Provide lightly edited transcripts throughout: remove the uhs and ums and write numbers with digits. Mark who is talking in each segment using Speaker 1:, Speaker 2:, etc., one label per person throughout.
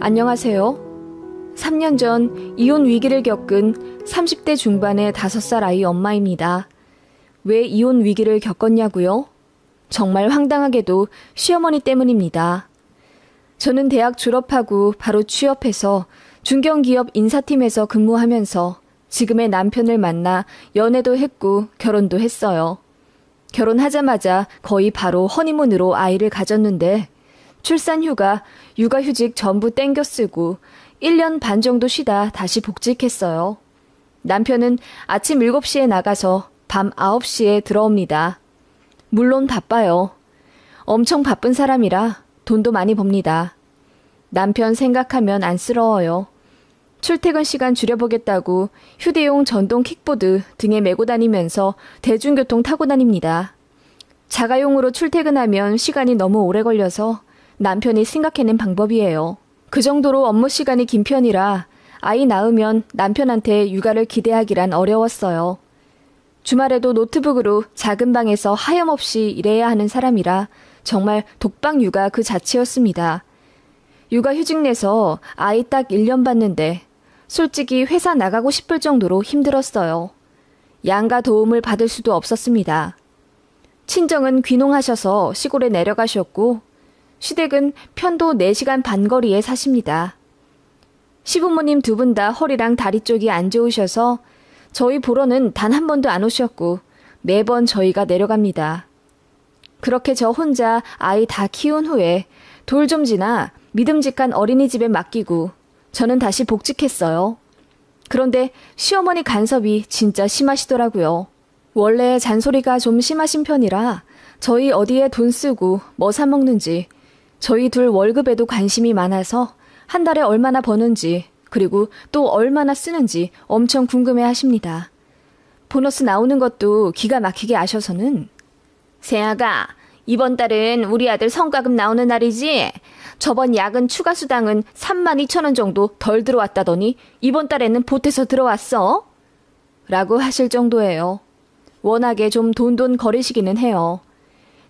Speaker 1: 안녕하세요. 3년 전 이혼 위기를 겪은 30대 중반의 5살 아이 엄마입니다. 왜 이혼 위기를 겪었냐고요? 정말 황당하게도 시어머니 때문입니다. 저는 대학 졸업하고 바로 취업해서 중견기업 인사팀에서 근무하면서 지금의 남편을 만나 연애도 했고 결혼도 했어요. 결혼하자마자 거의 바로 허니문으로 아이를 가졌는데 출산휴가, 육아휴직 전부 땡겨 쓰고 1년 반 정도 쉬다 다시 복직했어요. 남편은 아침 7시에 나가서 밤 9시에 들어옵니다. 물론 바빠요. 엄청 바쁜 사람이라 돈도 많이 법니다. 남편 생각하면 안쓰러워요. 출퇴근 시간 줄여보겠다고 휴대용 전동 킥보드 등에 메고 다니면서 대중교통 타고 다닙니다. 자가용으로 출퇴근하면 시간이 너무 오래 걸려서 남편이 생각해낸 방법이에요. 그 정도로 업무 시간이 긴 편이라 아이 낳으면 남편한테 육아를 기대하기란 어려웠어요. 주말에도 노트북으로 작은 방에서 하염없이 일해야 하는 사람이라 정말 독방 육아 그 자체였습니다. 육아휴직 내서 아이 딱 1년 봤는데 솔직히 회사 나가고 싶을 정도로 힘들었어요. 양가 도움을 받을 수도 없었습니다. 친정은 귀농하셔서 시골에 내려가셨고 시댁은 편도 4시간 반 거리에 사십니다. 시부모님 2분 다 허리랑 다리 쪽이 안 좋으셔서 저희 보러는 단 한 번도 안 오셨고 매번 저희가 내려갑니다. 그렇게 저 혼자 아이 다 키운 후에 돌 좀 지나 믿음직한 어린이집에 맡기고 저는 다시 복직했어요. 그런데 시어머니 간섭이 진짜 심하시더라고요. 원래 잔소리가 좀 심하신 편이라 저희 어디에 돈 쓰고 뭐 사 먹는지 저희 둘 월급에도 관심이 많아서 한 달에 얼마나 버는지 그리고 또 얼마나 쓰는지 엄청 궁금해 하십니다. 보너스 나오는 것도 기가 막히게 아셔서는 세아가 이번 달은 우리 아들 성과급 나오는 날이지? 저번 야근 추가 수당은 32,000원 정도 덜 들어왔다더니 이번 달에는 보태서 들어왔어? 라고 하실 정도예요. 워낙에 좀 돈돈 거리시기는 해요.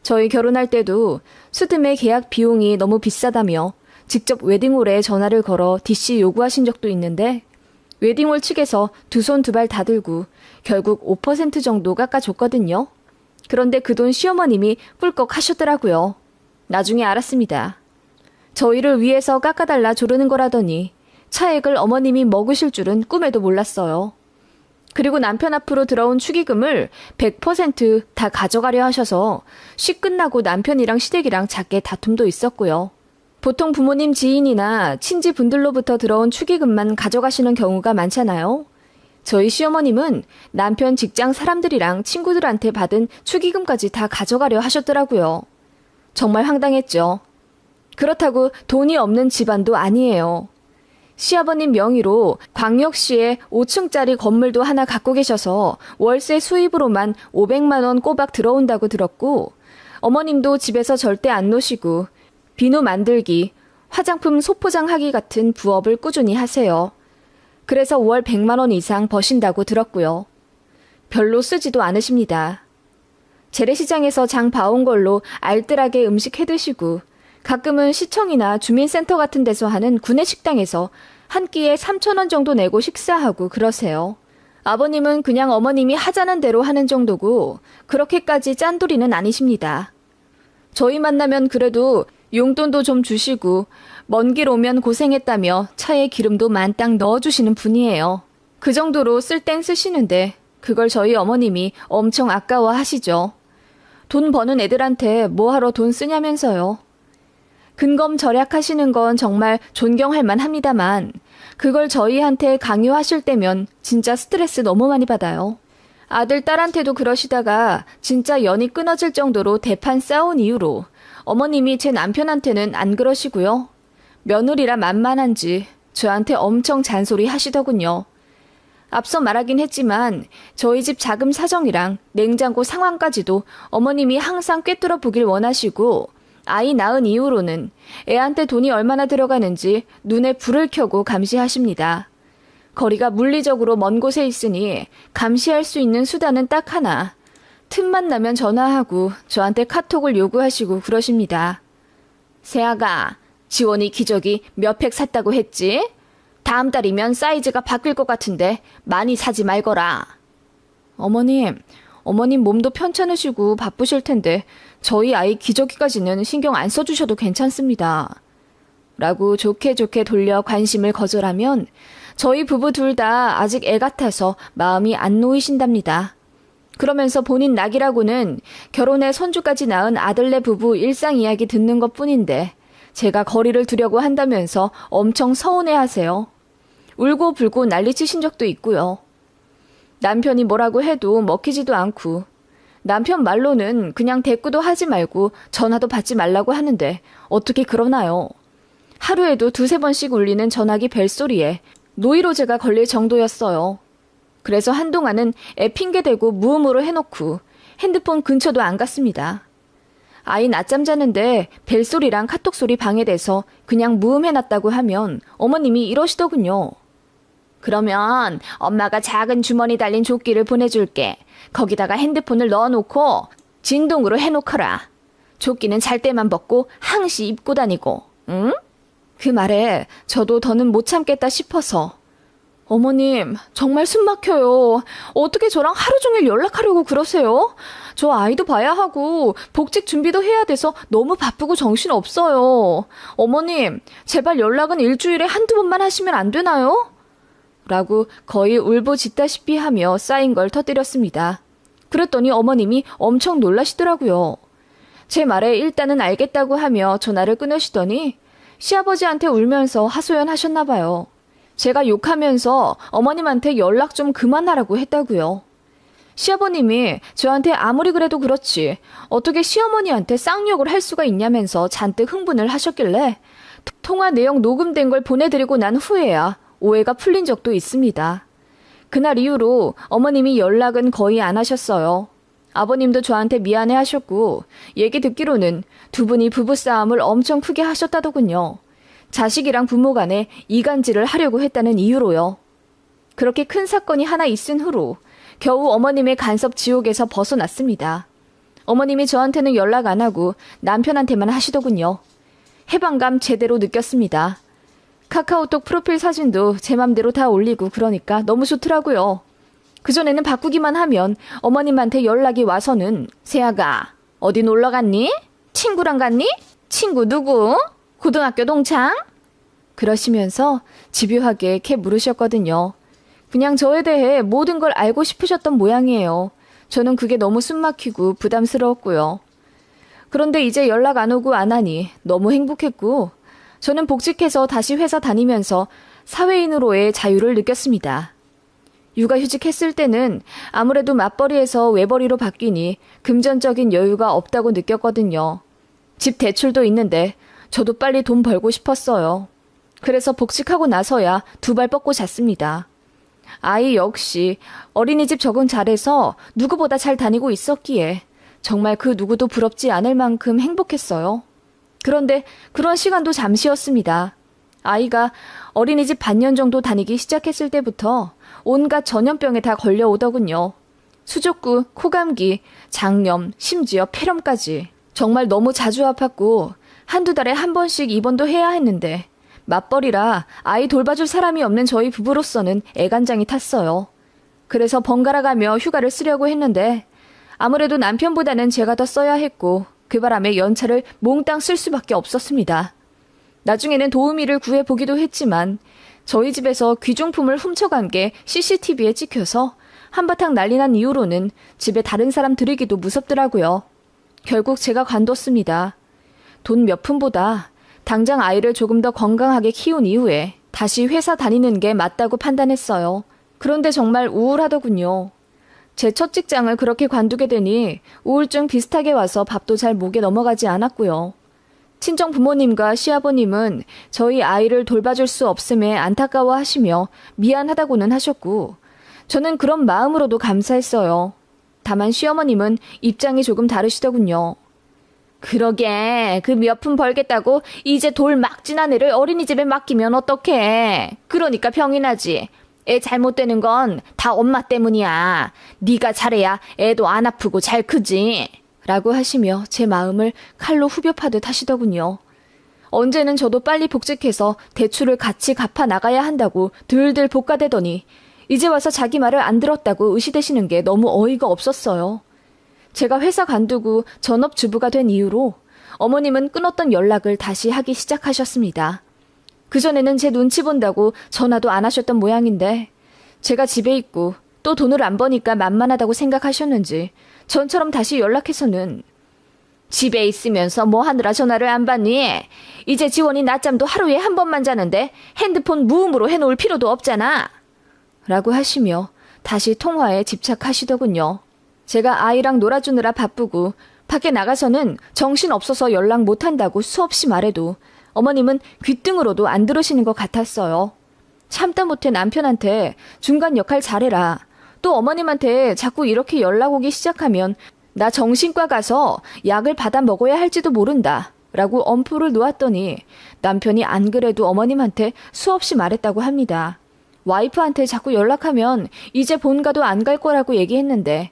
Speaker 1: 저희 결혼할 때도 수드메 계약 비용이 너무 비싸다며 직접 웨딩홀에 전화를 걸어 DC 요구하신 적도 있는데 웨딩홀 측에서 두 손 두 발 다 들고 결국 5% 정도 깎아줬거든요. 그런데 그 돈 시어머님이 꿀꺽 하셨더라고요. 나중에 알았습니다. 저희를 위해서 깎아달라 조르는 거라더니 차액을 어머님이 먹으실 줄은 꿈에도 몰랐어요. 그리고 남편 앞으로 들어온 축의금을 100% 다 가져가려 하셔서 시 끝나고 남편이랑 시댁이랑 작게 다툼도 있었고요. 보통 부모님 지인이나 친지분들로부터 들어온 축의금만 가져가시는 경우가 많잖아요. 저희 시어머님은 남편 직장 사람들이랑 친구들한테 받은 축의금까지 다 가져가려 하셨더라고요. 정말 황당했죠. 그렇다고 돈이 없는 집안도 아니에요. 시아버님 명의로 광역시에 5층짜리 건물도 하나 갖고 계셔서 월세 수입으로만 500만 원 꼬박 들어온다고 들었고 어머님도 집에서 절대 안 노시고 비누 만들기, 화장품 소포장하기 같은 부업을 꾸준히 하세요. 그래서 월 100만 원 이상 버신다고 들었고요. 별로 쓰지도 않으십니다. 재래시장에서 장 봐온 걸로 알뜰하게 음식 해드시고 가끔은 시청이나 주민센터 같은 데서 하는 구내식당에서 한 끼에 3,000원 정도 내고 식사하고 그러세요. 아버님은 그냥 어머님이 하자는 대로 하는 정도고 그렇게까지 짠돌이는 아니십니다. 저희 만나면 그래도 용돈도 좀 주시고 먼 길 오면 고생했다며 차에 기름도 만땅 넣어주시는 분이에요. 그 정도로 쓸 땐 쓰시는데 그걸 저희 어머님이 엄청 아까워하시죠. 돈 버는 애들한테 뭐하러 돈 쓰냐면서요. 근검 절약하시는 건 정말 존경할 만합니다만 그걸 저희한테 강요하실 때면 진짜 스트레스 너무 많이 받아요. 아들, 딸한테도 그러시다가 진짜 연이 끊어질 정도로 대판 싸운 이후로 어머님이 제 남편한테는 안 그러시고요. 며느리라 만만한지 저한테 엄청 잔소리 하시더군요. 앞서 말하긴 했지만 저희 집 자금 사정이랑 냉장고 상황까지도 어머님이 항상 꿰뚫어 보길 원하시고 아이 낳은 이후로는 애한테 돈이 얼마나 들어가는지 눈에 불을 켜고 감시하십니다. 거리가 물리적으로 먼 곳에 있으니 감시할 수 있는 수단은 딱 하나. 틈만 나면 전화하고 저한테 카톡을 요구하시고 그러십니다. 세아가, 지원이 기저귀 몇 팩 샀다고 했지? 다음 달이면 사이즈가 바뀔 것 같은데 많이 사지 말거라. 어머님 몸도 편찮으시고 바쁘실 텐데 저희 아이 기저귀까지는 신경 안 써주셔도 괜찮습니다. 라고 좋게 돌려 관심을 거절하면 저희 부부 둘 다 아직 애 같아서 마음이 안 놓이신답니다. 그러면서 본인 낙이라고는 결혼해 손주까지 낳은 아들네 부부 일상 이야기 듣는 것뿐인데 제가 거리를 두려고 한다면서 엄청 서운해하세요. 울고불고 난리치신 적도 있고요. 남편이 뭐라고 해도 먹히지도 않고 남편 말로는 그냥 대꾸도 하지 말고 전화도 받지 말라고 하는데 어떻게 그러나요? 하루에도 2-3번씩 울리는 전화기 벨소리에 노이로제가 걸릴 정도였어요. 그래서 한동안은 애 핑계대고 무음으로 해놓고 핸드폰 근처도 안 갔습니다. 아이 낮잠 자는데 벨소리랑 카톡소리 방해돼서 그냥 무음해놨다고 하면 어머님이 이러시더군요. 그러면 엄마가 작은 주머니 달린 조끼를 보내줄게. 거기다가 핸드폰을 넣어놓고 진동으로 해놓거라. 조끼는 잘 때만 벗고 항시 입고 다니고, 응? 그 말에 저도 더는 못 참겠다 싶어서 어머님, 정말 숨 막혀요. 어떻게 저랑 하루 종일 연락하려고 그러세요? 저 아이도 봐야 하고 복직 준비도 해야 돼서 너무 바쁘고 정신 없어요. 어머님, 제발 연락은 일주일에 1-2번만 하시면 안 되나요? 라고 거의 울부짖다시피 하며 쌓인 걸 터뜨렸습니다. 그랬더니 어머님이 엄청 놀라시더라고요. 제 말에 일단은 알겠다고 하며 전화를 끊으시더니 시아버지한테 울면서 하소연하셨나 봐요. 제가 욕하면서 어머님한테 연락 좀 그만하라고 했다고요. 시아버님이 저한테 아무리 그래도 그렇지 어떻게 시어머니한테 쌍욕을 할 수가 있냐면서 잔뜩 흥분을 하셨길래 통화 내용 녹음된 걸 보내드리고 난 후에야 오해가 풀린 적도 있습니다. 그날 이후로 어머님이 연락은 거의 안 하셨어요. 아버님도 저한테 미안해 하셨고 얘기 듣기로는 두 분이 부부싸움을 엄청 크게 하셨다더군요. 자식이랑 부모 간에 이간질을 하려고 했다는 이유로요. 그렇게 큰 사건이 하나 있은 후로 겨우 어머님의 간섭 지옥에서 벗어났습니다. 어머님이 저한테는 연락 안 하고 남편한테만 하시더군요. 해방감 제대로 느꼈습니다. 카카오톡 프로필 사진도 제 맘대로 다 올리고 그러니까 너무 좋더라고요. 그전에는 바꾸기만 하면 어머님한테 연락이 와서는 세아가 어디 놀러 갔니? 친구랑 갔니? 친구 누구? 고등학교 동창? 그러시면서 집요하게 캐 물으셨거든요. 그냥 저에 대해 모든 걸 알고 싶으셨던 모양이에요. 저는 그게 너무 숨막히고 부담스러웠고요. 그런데 이제 연락 안 오고 안 하니 너무 행복했고 저는 복직해서 다시 회사 다니면서 사회인으로의 자유를 느꼈습니다. 육아휴직 했을 때는 아무래도 맞벌이에서 외벌이로 바뀌니 금전적인 여유가 없다고 느꼈거든요. 집 대출도 있는데 저도 빨리 돈 벌고 싶었어요. 그래서 복직하고 나서야 2발 뻗고 잤습니다. 아이 역시 어린이집 적응 잘해서 누구보다 잘 다니고 있었기에 정말 그 누구도 부럽지 않을 만큼 행복했어요. 그런데 그런 시간도 잠시였습니다. 아이가 어린이집 반년 정도 다니기 시작했을 때부터 온갖 전염병에 다 걸려오더군요. 수족구, 코감기, 장염, 심지어 폐렴까지. 정말 너무 자주 아팠고 1-2달에 1번씩 입원도 해야 했는데 맞벌이라 아이 돌봐줄 사람이 없는 저희 부부로서는 애간장이 탔어요. 그래서 번갈아가며 휴가를 쓰려고 했는데 아무래도 남편보다는 제가 더 써야 했고 그 바람에 연차를 몽땅 쓸 수밖에 없었습니다. 나중에는 도우미를 구해보기도 했지만 저희 집에서 귀중품을 훔쳐간 게 CCTV에 찍혀서 한바탕 난리난 이후로는 집에 다른 사람 들이기도 무섭더라고요. 결국 제가 관뒀습니다. 돈 몇 푼보다 당장 아이를 조금 더 건강하게 키운 이후에 다시 회사 다니는 게 맞다고 판단했어요. 그런데 정말 우울하더군요. 제 첫 직장을 그렇게 관두게 되니 우울증 비슷하게 와서 밥도 잘 목에 넘어가지 않았고요. 친정 부모님과 시아버님은 저희 아이를 돌봐줄 수 없음에 안타까워하시며 미안하다고는 하셨고 저는 그런 마음으로도 감사했어요. 다만 시어머님은 입장이 조금 다르시더군요. 그러게 그 몇 푼 벌겠다고 이제 돌 막 지난 애를 어린이집에 맡기면 어떡해. 그러니까 병이 나지. 애 잘못되는 건 다 엄마 때문이야. 네가 잘해야 애도 안 아프고 잘 크지. 라고 하시며 제 마음을 칼로 후벼 파듯 하시더군요. 언제는 저도 빨리 복직해서 대출을 같이 갚아 나가야 한다고 들들 볶아대더니 이제 와서 자기 말을 안 들었다고 의시되시는 게 너무 어이가 없었어요. 제가 회사 관두고 전업주부가 된 이후로 어머님은 끊었던 연락을 다시 하기 시작하셨습니다. 그전에는 제 눈치 본다고 전화도 안 하셨던 모양인데 제가 집에 있고 또 돈을 안 버니까 만만하다고 생각하셨는지 전처럼 다시 연락해서는 집에 있으면서 뭐 하느라 전화를 안 받니? 이제 지원이 낮잠도 하루에 한 번만 자는데 핸드폰 무음으로 해놓을 필요도 없잖아. 라고 하시며 다시 통화에 집착하시더군요. 제가 아이랑 놀아주느라 바쁘고 밖에 나가서는 정신없어서 연락 못한다고 수없이 말해도 어머님은 귓등으로도 안 들으시는 것 같았어요. 참다 못해 남편한테 중간 역할 잘해라. 또 어머님한테 자꾸 이렇게 연락 오기 시작하면 나 정신과 가서 약을 받아 먹어야 할지도 모른다. 라고 엄포를 놓았더니 남편이 안 그래도 어머님한테 수없이 말했다고 합니다. 와이프한테 자꾸 연락하면 이제 본가도 안 갈 거라고 얘기했는데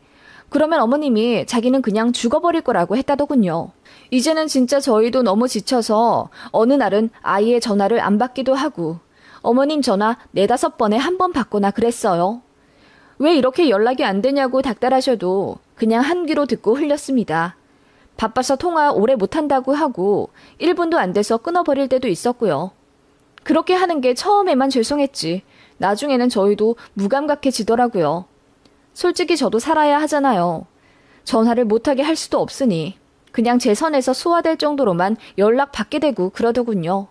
Speaker 1: 그러면 어머님이 자기는 그냥 죽어버릴 거라고 했다더군요. 이제는 진짜 저희도 너무 지쳐서 어느 날은 아이의 전화를 안 받기도 하고 어머님 전화 4-5번에 한 번 받거나 그랬어요. 왜 이렇게 연락이 안 되냐고 닥달하셔도 그냥 한 귀로 듣고 흘렸습니다. 바빠서 통화 오래 못한다고 하고 1분도 안 돼서 끊어버릴 때도 있었고요. 그렇게 하는 게 처음에만 죄송했지 나중에는 저희도 무감각해지더라고요. 솔직히 저도 살아야 하잖아요. 전화를 못하게 할 수도 없으니 그냥 제 선에서 소화될 정도로만 연락받게 되고 그러더군요.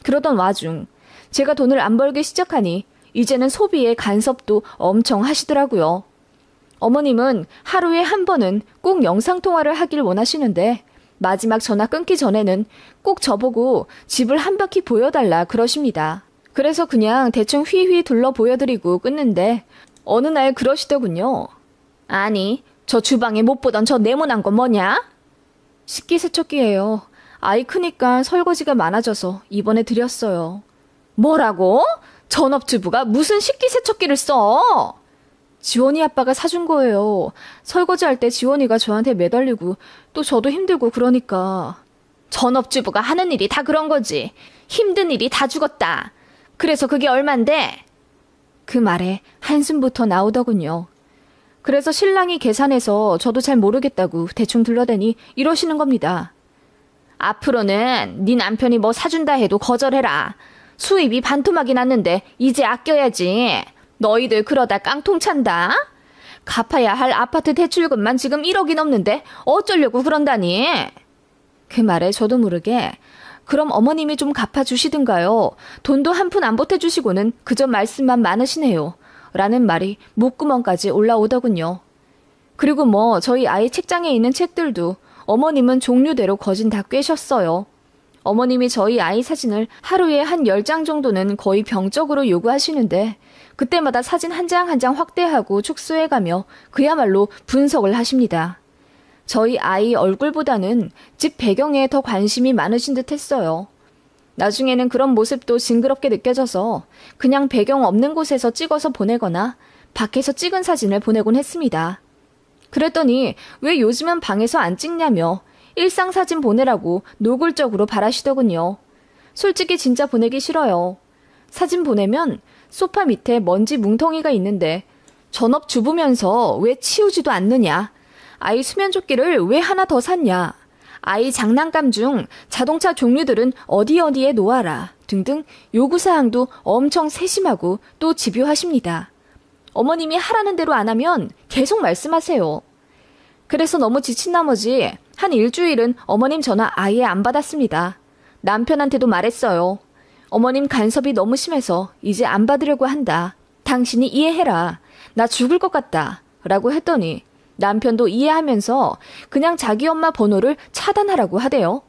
Speaker 1: 그러던 와중 제가 돈을 안 벌기 시작하니 이제는 소비에 간섭도 엄청 하시더라고요. 어머님은 하루에 한 번은 꼭 영상통화를 하길 원하시는데 마지막 전화 끊기 전에는 꼭 저보고 집을 한 바퀴 보여달라 그러십니다. 그래서 그냥 대충 휘휘 둘러 보여드리고 끊는데 어느 날 그러시더군요. 아니, 저 주방에 못 보던 저 네모난 건 뭐냐? 식기세척기예요. 아이 크니까 설거지가 많아져서 이번에 드렸어요. 뭐라고? 전업주부가 무슨 식기세척기를 써? 지원이 아빠가 사준 거예요. 설거지할 때 지원이가 저한테 매달리고 또 저도 힘들고 그러니까. 전업주부가 하는 일이 다 그런 거지. 힘든 일이 다 죽었다. 그래서 그게 얼만데? 그 말에 한숨부터 나오더군요. 그래서 신랑이 계산해서 저도 잘 모르겠다고 대충 둘러대니 이러시는 겁니다. 앞으로는 네 남편이 뭐 사준다 해도 거절해라. 수입이 반토막이 났는데 이제 아껴야지. 너희들 그러다 깡통 찬다. 갚아야 할 아파트 대출금만 지금 1억이 넘는데 어쩌려고 그런다니. 그 말에 저도 모르게 그럼 어머님이 좀 갚아주시든가요. 돈도 한 푼 안 보태주시고는 그저 말씀만 많으시네요. 라는 말이 목구멍까지 올라오더군요. 그리고 뭐 저희 아이 책장에 있는 책들도 어머님은 종류대로 거진 다 꿰셨어요. 어머님이 저희 아이 사진을 하루에 한 10장 정도는 거의 병적으로 요구하시는데 그때마다 사진 한 장 한 장 확대하고 축소해가며 그야말로 분석을 하십니다. 저희 아이 얼굴보다는 집 배경에 더 관심이 많으신 듯 했어요. 나중에는 그런 모습도 징그럽게 느껴져서 그냥 배경 없는 곳에서 찍어서 보내거나 밖에서 찍은 사진을 보내곤 했습니다. 그랬더니 왜 요즘은 방에서 안 찍냐며 일상사진 보내라고 노골적으로 바라시더군요. 솔직히 진짜 보내기 싫어요. 사진 보내면 소파 밑에 먼지 뭉텅이가 있는데 전업주부면서 왜 치우지도 않느냐. 아이 수면조끼를 왜 하나 더 샀냐. 아이 장난감 중 자동차 종류들은 어디에 놓아라 등등 요구사항도 엄청 세심하고 또 집요하십니다. 어머님이 하라는 대로 안 하면 계속 말씀하세요. 그래서 너무 지친 나머지 한 일주일은 어머님 전화 아예 안 받았습니다. 남편한테도 말했어요. 어머님 간섭이 너무 심해서 이제 안 받으려고 한다. 당신이 이해해라. 나 죽을 것 같다. 라고 했더니 남편도 이해하면서 그냥 자기 엄마 번호를 차단하라고 하대요.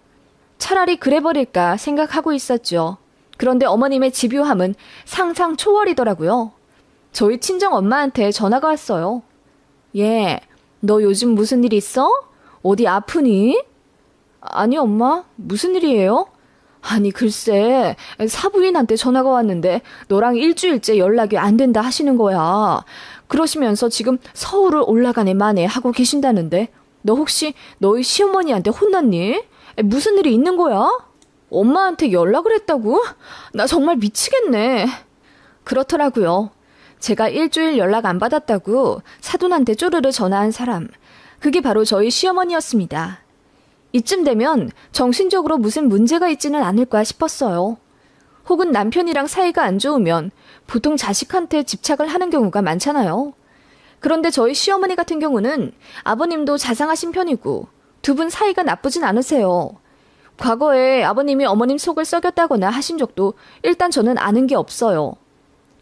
Speaker 1: 차라리 그래버릴까 생각하고 있었죠. 그런데 어머님의 집요함은 상상 초월이더라고요. 저희 친정 엄마한테 전화가 왔어요. 얘, 너 요즘 무슨 일 있어? 어디 아프니? 아니 엄마, 무슨 일이에요? 아니 글쎄 사부인한테 전화가 왔는데 너랑 일주일째 연락이 안 된다 하시는 거야. 그러시면서 지금 서울을 올라가네 마네 하고 계신다는데 너 혹시 너희 시어머니한테 혼났니? 무슨 일이 있는 거야? 엄마한테 연락을 했다고? 나 정말 미치겠네. 그렇더라고요. 제가 일주일 연락 안 받았다고 사돈한테 쪼르르 전화한 사람. 그게 바로 저희 시어머니였습니다. 이쯤 되면 정신적으로 무슨 문제가 있지는 않을까 싶었어요. 혹은 남편이랑 사이가 안 좋으면 보통 자식한테 집착을 하는 경우가 많잖아요. 그런데 저희 시어머니 같은 경우는 아버님도 자상하신 편이고 두 분 사이가 나쁘진 않으세요. 과거에 아버님이 어머님 속을 썩였다거나 하신 적도 일단 저는 아는 게 없어요.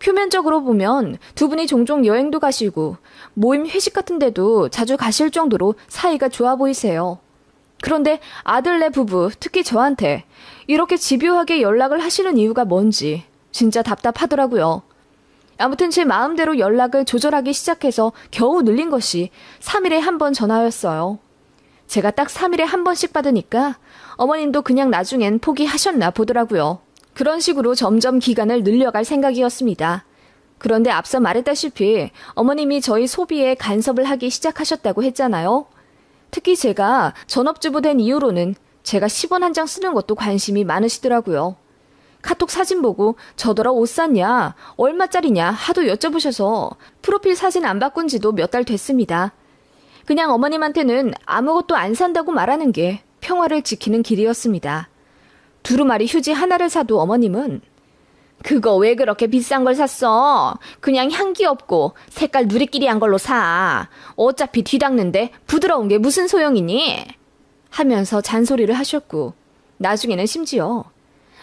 Speaker 1: 표면적으로 보면 두 분이 종종 여행도 가시고 모임 회식 같은 데도 자주 가실 정도로 사이가 좋아 보이세요. 그런데 아들네 부부, 특히 저한테 이렇게 집요하게 연락을 하시는 이유가 뭔지 진짜 답답하더라고요. 아무튼 제 마음대로 연락을 조절하기 시작해서 겨우 늘린 것이 3일에 한 번 전화였어요. 제가 딱 3일에 한 번씩 받으니까 어머님도 그냥 나중엔 포기하셨나 보더라고요. 그런 식으로 점점 기간을 늘려갈 생각이었습니다. 그런데 앞서 말했다시피 어머님이 저희 소비에 간섭을 하기 시작하셨다고 했잖아요. 특히 제가 전업주부 된 이후로는 제가 10원 한 장 쓰는 것도 관심이 많으시더라고요. 카톡 사진 보고 저더러 옷 샀냐, 얼마짜리냐 하도 여쭤보셔서 프로필 사진 안 바꾼 지도 몇 달 됐습니다. 그냥 어머님한테는 아무것도 안 산다고 말하는 게 평화를 지키는 길이었습니다. 두루마리 휴지 하나를 사도 어머님은 그거 왜 그렇게 비싼 걸 샀어? 그냥 향기 없고 색깔 누리끼리한 걸로 사. 어차피 뒤닦는데 부드러운 게 무슨 소용이니? 하면서 잔소리를 하셨고 나중에는 심지어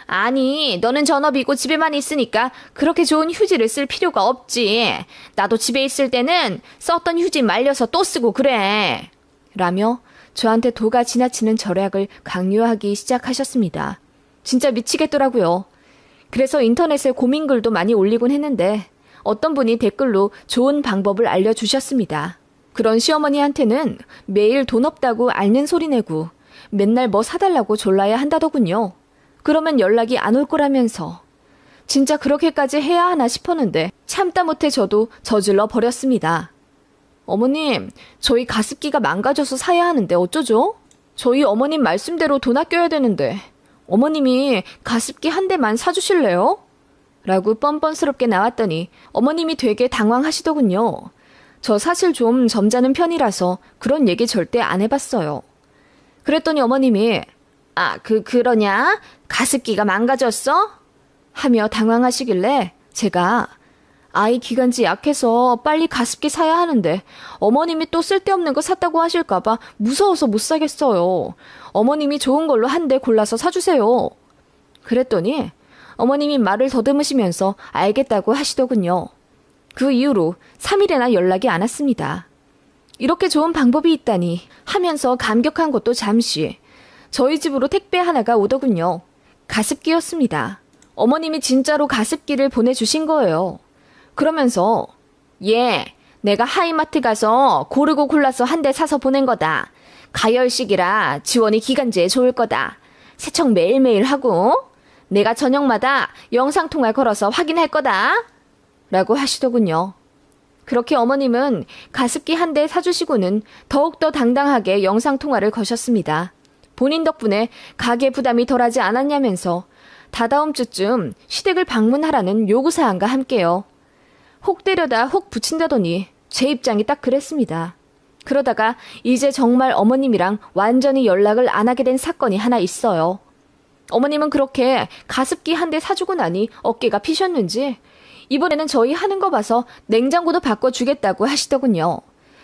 Speaker 1: 아니, 너는 전업이고 집에만 있으니까 그렇게 좋은 휴지를 쓸 필요가 없지. 나도 집에 있을 때는 썼던 휴지 말려서 또 쓰고 그래. 라며 저한테 도가 지나치는 절약을 강요하기 시작하셨습니다. 진짜 미치겠더라고요. 그래서 인터넷에 고민글도 많이 올리곤 했는데 어떤 분이 댓글로 좋은 방법을 알려주셨습니다. 그런 시어머니한테는 매일 돈 없다고 앓는 소리 내고 맨날 뭐 사달라고 졸라야 한다더군요. 그러면 연락이 안 올 거라면서. 진짜 그렇게까지 해야 하나 싶었는데 참다 못해 저도 저질러 버렸습니다. 어머님, 저희 가습기가 망가져서 사야 하는데 어쩌죠? 저희 어머님 말씀대로 돈 아껴야 되는데 어머님이 가습기 한 대만 사주실래요? 라고 뻔뻔스럽게 나왔더니 어머님이 되게 당황하시더군요. 저 사실 좀 점잖은 편이라서 그런 얘기 절대 안 해봤어요. 그랬더니 어머님이 그러냐? 가습기가 망가졌어? 하며 당황하시길래 제가 아이 기관지 약해서 빨리 가습기 사야 하는데 어머님이 또 쓸데없는 거 샀다고 하실까봐 무서워서 못 사겠어요. 어머님이 좋은 걸로 한 대 골라서 사주세요. 그랬더니 어머님이 말을 더듬으시면서 알겠다고 하시더군요. 그 이후로 3일이나 연락이 안 왔습니다. 이렇게 좋은 방법이 있다니 하면서 감격한 것도 잠시 저희 집으로 택배 하나가 오더군요. 가습기였습니다. 어머님이 진짜로 가습기를 보내주신 거예요. 그러면서 내가 하이마트 가서 고르고 골라서 한 대 사서 보낸 거다. 가열식이라 지원이 기간제에 좋을 거다. 세척 매일매일 하고 내가 저녁마다 영상통화 걸어서 확인할 거다. 라고 하시더군요. 그렇게 어머님은 가습기 한 대 사주시고는 더욱더 당당하게 영상통화를 거셨습니다. 본인 덕분에 가게 부담이 덜하지 않았냐면서 다다음 주쯤 시댁을 방문하라는 요구사항과 함께요. 혹 때려다 혹 붙인다더니 제 입장이 딱 그랬습니다. 그러다가 이제 정말 어머님이랑 완전히 연락을 안 하게 된 사건이 하나 있어요. 어머님은 그렇게 가습기 한 대 사주고 나니 어깨가 피셨는지 이번에는 저희 하는 거 봐서 냉장고도 바꿔주겠다고 하시더군요.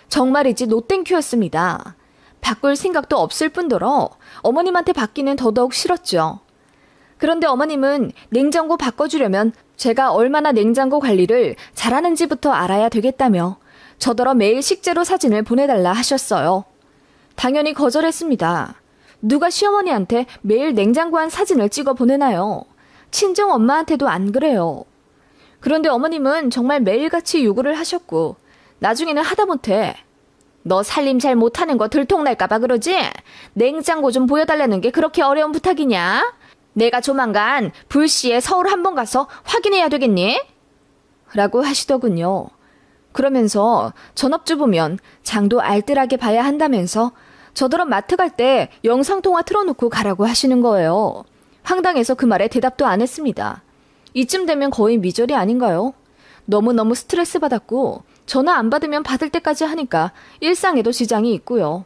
Speaker 1: 정말이지 노땡큐였습니다. 바꿀 생각도 없을 뿐더러 어머님한테 받기는 더더욱 싫었죠. 그런데 어머님은 냉장고 바꿔주려면 제가 얼마나 냉장고 관리를 잘하는지부터 알아야 되겠다며 저더러 매일 식재료 사진을 보내달라 하셨어요. 당연히 거절했습니다. 누가 시어머니한테 매일 냉장고 안 사진을 찍어 보내나요? 친정 엄마한테도 안 그래요. 그런데 어머님은 정말 매일같이 요구를 하셨고 나중에는 하다못해 너 살림 잘 못하는 거 들통날까봐 그러지? 냉장고 좀 보여달라는 게 그렇게 어려운 부탁이냐? 내가 조만간 불시에 서울 한번 가서 확인해야 되겠니? 라고 하시더군요. 그러면서 전업주부면 장도 알뜰하게 봐야 한다면서 저더러 마트 갈 때 영상통화 틀어놓고 가라고 하시는 거예요. 황당해서 그 말에 대답도 안 했습니다. 이쯤 되면 거의 미절이 아닌가요? 너무너무 스트레스 받았고 전화 안 받으면 받을 때까지 하니까 일상에도 지장이 있고요.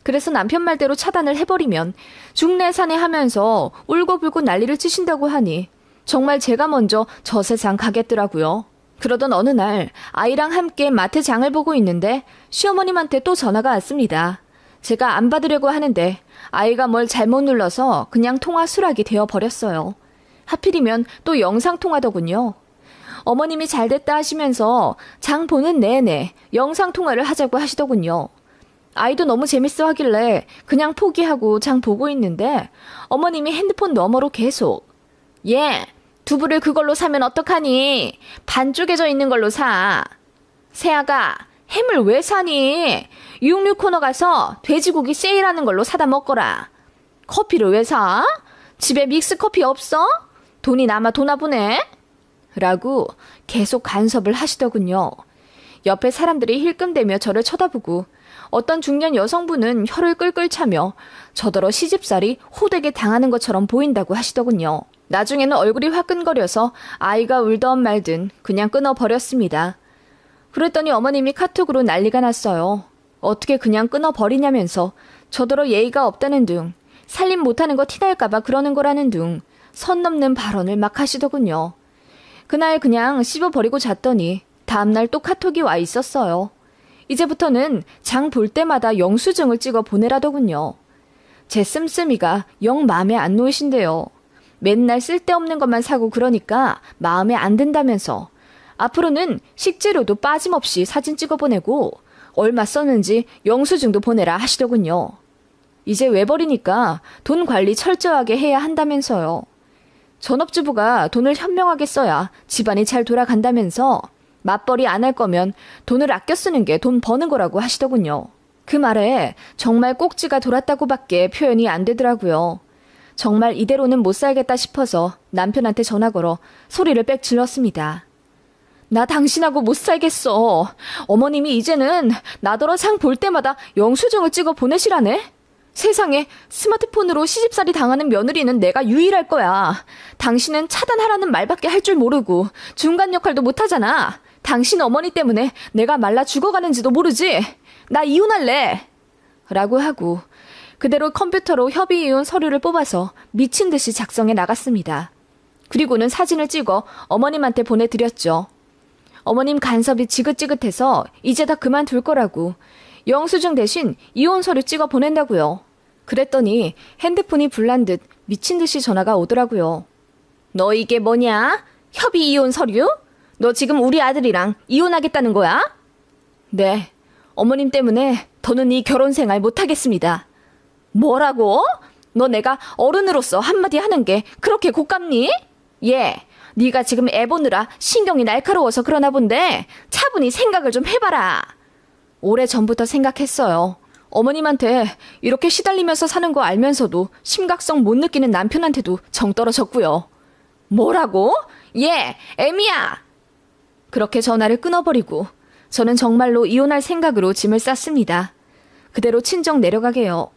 Speaker 1: 그래서 남편 말대로 차단을 해버리면 중내산해 하면서 울고불고 난리를 치신다고 하니 정말 제가 먼저 저 세상 가겠더라고요. 그러던 어느 날 아이랑 함께 마트 장을 보고 있는데 시어머님한테 또 전화가 왔습니다. 제가 안 받으려고 하는데 아이가 뭘 잘못 눌러서 그냥 통화 수락이 되어버렸어요. 하필이면 또 영상통화더군요. 어머님이 잘됐다 하시면서 장 보는 내내 영상통화를 하자고 하시더군요. 아이도 너무 재밌어 하길래 그냥 포기하고 장 보고 있는데 어머님이 핸드폰 너머로 계속 얘, 두부를 그걸로 사면 어떡하니? 반 쪼개져 있는 걸로 사. 세아가 햄을 왜 사니? 육류 코너 가서 돼지고기 세일하는 걸로 사다 먹거라. 커피를 왜 사? 집에 믹스커피 없어? 돈이 남아 도나 보네? 라고 계속 간섭을 하시더군요. 옆에 사람들이 힐끔대며 저를 쳐다보고 어떤 중년 여성분은 혀를 끌끌 차며 저더러 시집살이 호되게 당하는 것처럼 보인다고 하시더군요. 나중에는 얼굴이 화끈거려서 아이가 울던 말든 그냥 끊어버렸습니다. 그랬더니 어머님이 카톡으로 난리가 났어요. 어떻게 그냥 끊어버리냐면서 저더러 예의가 없다는 둥, 살림 못하는 거 티날까봐 그러는 거라는 둥, 선 넘는 발언을 막 하시더군요. 그날 그냥 씹어버리고 잤더니 다음날 또 카톡이 와 있었어요. 이제부터는 장 볼 때마다 영수증을 찍어 보내라더군요. 제 씀씀이가 영 마음에 안 놓이신데요. 맨날 쓸데없는 것만 사고 그러니까 마음에 안 든다면서 앞으로는 식재료도 빠짐없이 사진 찍어 보내고 얼마 썼는지 영수증도 보내라 하시더군요. 이제 외벌이니까 돈 관리 철저하게 해야 한다면서요. 전업주부가 돈을 현명하게 써야 집안이 잘 돌아간다면서 맞벌이 안 할 거면 돈을 아껴 쓰는 게 돈 버는 거라고 하시더군요. 그 말에 정말 꼭지가 돌았다고밖에 표현이 안 되더라고요. 정말 이대로는 못 살겠다 싶어서 남편한테 전화 걸어 소리를 빽 질렀습니다. 나 당신하고 못 살겠어. 어머님이 이제는 나더러 상 볼 때마다 영수증을 찍어 보내시라네. 세상에 스마트폰으로 시집살이 당하는 며느리는 내가 유일할 거야. 당신은 차단하라는 말밖에 할 줄 모르고 중간 역할도 못하잖아. 당신 어머니 때문에 내가 말라 죽어가는지도 모르지. 나 이혼할래. 라고 하고 그대로 컴퓨터로 협의이혼 서류를 뽑아서 미친 듯이 작성해 나갔습니다. 그리고는 사진을 찍어 어머님한테 보내드렸죠. 어머님 간섭이 지긋지긋해서 이제 다 그만둘 거라고 영수증 대신 이혼 서류 찍어 보낸다고요. 그랬더니 핸드폰이 불난 듯 미친 듯이 전화가 오더라고요. 너 이게 뭐냐? 협의 이혼 서류? 너 지금 우리 아들이랑 이혼하겠다는 거야? 네, 어머님 때문에 더는 이 결혼 생활 못하겠습니다. 뭐라고? 너 내가 어른으로서 한마디 하는 게 그렇게 곶감니? 예, 네가 지금 애 보느라 신경이 날카로워서 그러나 본데 차분히 생각을 좀 해봐라. 오래전부터 생각했어요. 어머님한테 이렇게 시달리면서 사는 거 알면서도 심각성 못 느끼는 남편한테도 정 떨어졌고요. 뭐라고? 예, 애미야! 그렇게 전화를 끊어버리고 저는 정말로 이혼할 생각으로 짐을 쌌습니다. 그대로 친정 내려가게요.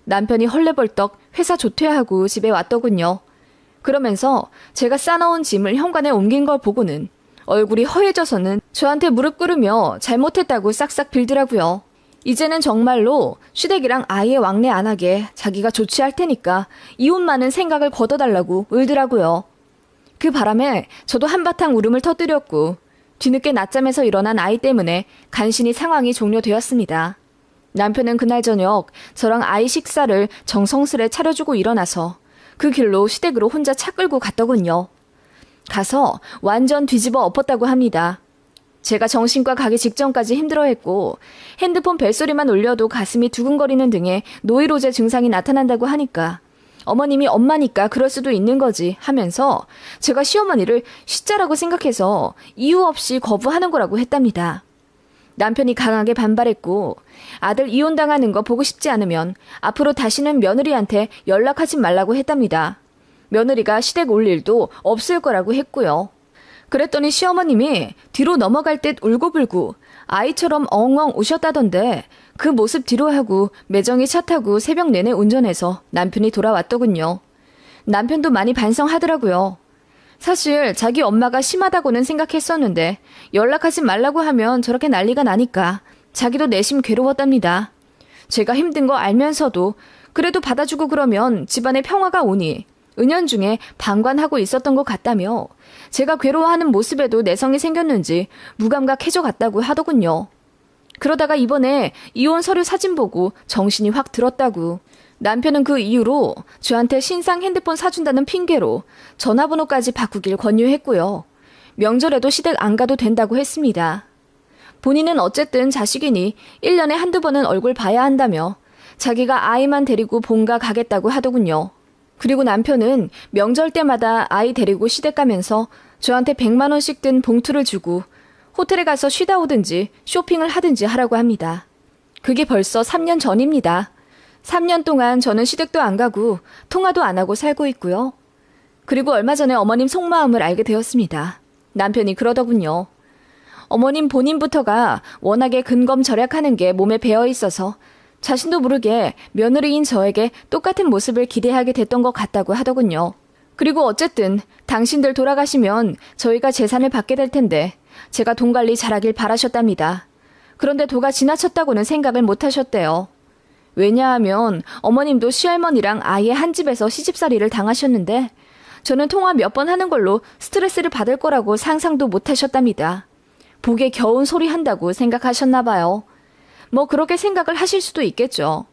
Speaker 1: 남편이 헐레벌떡 회사 조퇴하고 집에 왔더군요. 그러면서 제가 싸놓은 짐을 현관에 옮긴 걸 보고는 얼굴이 허해져서는 저한테 무릎 꿇으며 잘못했다고 싹싹 빌더라고요. 이제는 정말로 시댁이랑 아예 왕래 안 하게 자기가 조치할 테니까 이혼만은 생각을 걷어달라고 울더라고요. 그 바람에 저도 한바탕 울음을 터뜨렸고 뒤늦게 낮잠에서 일어난 아이 때문에 간신히 상황이 종료되었습니다. 남편은 그날 저녁 저랑 아이 식사를 정성스레 차려주고 일어나서 그 길로 시댁으로 혼자 차 끌고 갔더군요. 가서 완전 뒤집어 엎었다고 합니다. 제가 정신과 가기 직전까지 힘들어했고 핸드폰 벨소리만 울려도 가슴이 두근거리는 등의 노이로제 증상이 나타난다고 하니까 어머님이 엄마니까 그럴 수도 있는 거지 하면서 제가 시어머니를 시자라고 생각해서 이유 없이 거부하는 거라고 했답니다. 남편이 강하게 반발했고 아들 이혼당하는 거 보고 싶지 않으면 앞으로 다시는 며느리한테 연락하지 말라고 했답니다. 며느리가 시댁 올 일도 없을 거라고 했고요. 그랬더니 시어머님이 뒤로 넘어갈 듯 울고불고 아이처럼 엉엉 우셨다던데 그 모습 뒤로 하고 매정히 차 타고 새벽 내내 운전해서 남편이 돌아왔더군요. 남편도 많이 반성하더라고요. 사실 자기 엄마가 심하다고는 생각했었는데 연락하지 말라고 하면 저렇게 난리가 나니까 자기도 내심 괴로웠답니다. 제가 힘든 거 알면서도 그래도 받아주고 그러면 집안에 평화가 오니 은연중에 방관하고 있었던 것 같다며 제가 괴로워하는 모습에도 내성이 생겼는지 무감각해져 갔다고 하더군요. 그러다가 이번에 이혼 서류 사진 보고 정신이 확 들었다고. 남편은 그 이후로 저한테 신상 핸드폰 사준다는 핑계로 전화번호까지 바꾸길 권유했고요. 명절에도 시댁 안 가도 된다고 했습니다. 본인은 어쨌든 자식이니 1년에 한두 번은 얼굴 봐야 한다며 자기가 아이만 데리고 본가 가겠다고 하더군요. 그리고 남편은 명절 때마다 아이 데리고 시댁 가면서 저한테 100만 원씩 든 봉투를 주고 호텔에 가서 쉬다 오든지 쇼핑을 하든지 하라고 합니다. 그게 벌써 3년 전입니다. 3년 동안 저는 시댁도 안 가고 통화도 안 하고 살고 있고요. 그리고 얼마 전에 어머님 속마음을 알게 되었습니다. 남편이 그러더군요. 어머님 본인부터가 워낙에 근검절약하는 게 몸에 배어 있어서 자신도 모르게 며느리인 저에게 똑같은 모습을 기대하게 됐던 것 같다고 하더군요. 그리고 어쨌든 당신들 돌아가시면 저희가 재산을 받게 될 텐데 제가 돈 관리 잘하길 바라셨답니다. 그런데 도가 지나쳤다고는 생각을 못 하셨대요. 왜냐하면 어머님도 시할머니랑 아예 한 집에서 시집살이를 당하셨는데 저는 통화 몇 번 하는 걸로 스트레스를 받을 거라고 상상도 못 하셨답니다. 복에 겨운 소리 한다고 생각하셨나 봐요. 뭐 그렇게 생각을 하실 수도 있겠죠.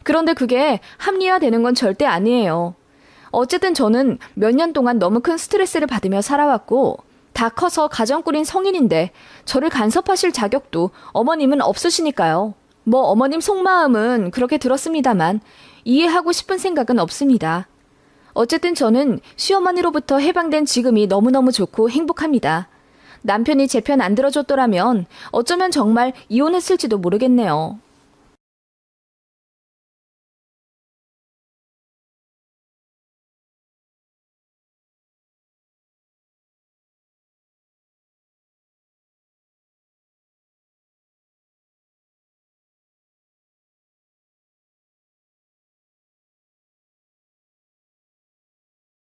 Speaker 1: 그런데 그게 합리화되는 건 절대 아니에요. 어쨌든 저는 몇 년 동안 너무 큰 스트레스를 받으며 살아왔고 다 커서 가정 꾸린 성인인데 저를 간섭하실 자격도 어머님은 없으시니까요. 뭐 어머님 속마음은 그렇게 들었습니다만 이해하고 싶은 생각은 없습니다. 어쨌든 저는 시어머니로부터 해방된 지금이 너무너무 좋고 행복합니다. 남편이 제 편 안 들어줬더라면 어쩌면 정말 이혼했을지도 모르겠네요.